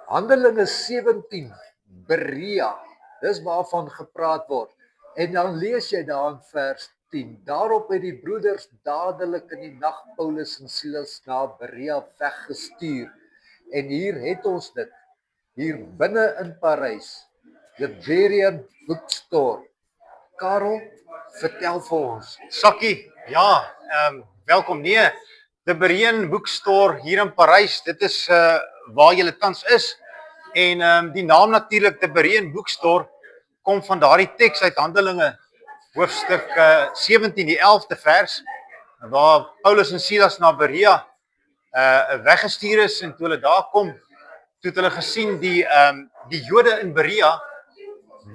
Handelinge 17, Berea, dis waarvan gepraat word. En dan lees jy daar in vers 10, daarop het die broeders dadelik in die nag Paulus en Silas na Berea weggestuur. En hier het ons dit, hier binne in Parys, the Berean Bookstore. Karel, vertel vir ons. Sakkie, ja, welkom. Nee, de Berean Bookstore hier in Parys, dit is waar julle tans is. En die naam natuurlik, de Berean Bookstore, kom van daardie teks uit Handelinge, hoofstuk 17, die 11de vers, waar Paulus en Silas na Berea weggestuur is, en toe hulle daar kom, toe het hulle gesien die Jode in Berea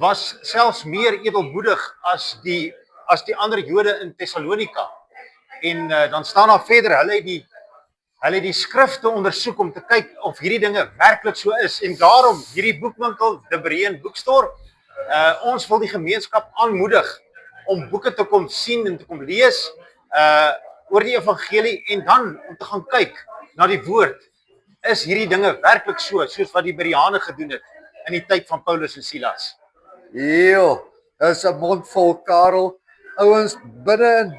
was selfs meer edelmoedig as die ander Jode in Thessalonika. En dan staan daar verder, hulle het die skrifte ondersoek om te kyk of hierdie dinge werklik so is. En daarom hierdie boekwinkel, de Berean Bookstore, ons wil die gemeenskap aanmoedig om boeke te kom sien en te kom lees oor die evangelie, en dan om te gaan kyk na die woord. Is hierdie dinge werklik so, soos wat die Bereane gedoen het in die tyd van Paulus en Silas? Heel, is 'n mond vol, Karel. Ouens, binne in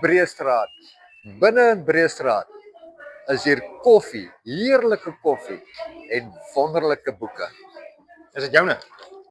Breestraat is hier koffie, heerlike koffie en wonderlike boeke. Is dit joune?